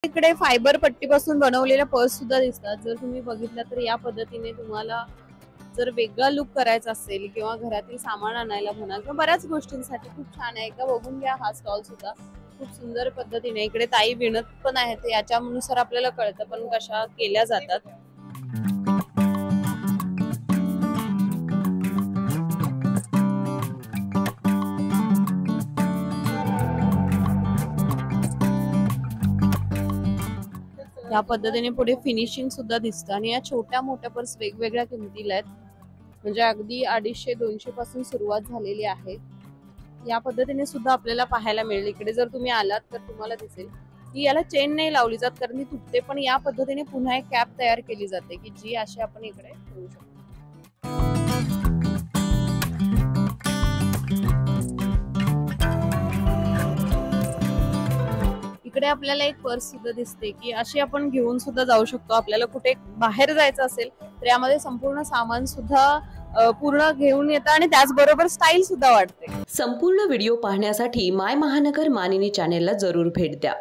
इकडे फायबर पट्टीपासून बनवलेल्या पर्स सुद्धा दिसतात। जर तुम्ही बघितलं तर या पद्धतीने तुम्हाला जर वेगळा लुक करायचा असेल किंवा घरातील सामान आणायला म्हणा किंवा बऱ्याच गोष्टींसाठी खूप छान आहे। एकदा बघून घ्या हा स्टॉल सुद्धा खूप सुंदर पद्धतीने। इकडे ताई विणत पण आहेत, याच्यानुसार आपल्याला कळतं पण कशा केल्या जातात। या पद्धतीने पुढे फिनिशिंग सुद्धा दिसतं आणि या छोट्या मोठ्या पर्स वेगवेगळ्या किमतीला आहेत, म्हणजे अगदी 250-200 पासून सुरुवात झालेली आहे। या पद्धतीने सुद्धा आपल्याला पाहायला मिळेल। इकडे जर तुम्ही आलात तर तुम्हाला दिसेल की याला चेन नाही लावली जात कारण ती तुटते, पण या पद्धतीने पुन्हा एक कॅप तयार केली जाते की जी अशी आपण इकडे ठेवू शकतो। इकडे आपल्याला एक पर्स सुद्धा दिसते की अशी आपण घेऊन सुद्धा जाऊ शकतो। आपल्याला कुठे बाहेर जायचं असेल तर यामध्ये संपूर्ण सामान सुद्धा पूर्ण घेऊन येतं आणि त्याचबरोबर स्टाईल सुद्धा वाटते। संपूर्ण व्हिडिओ पाहण्यासाठी माय महानगर मानिनी चॅनेलला जरूर भेट द्या।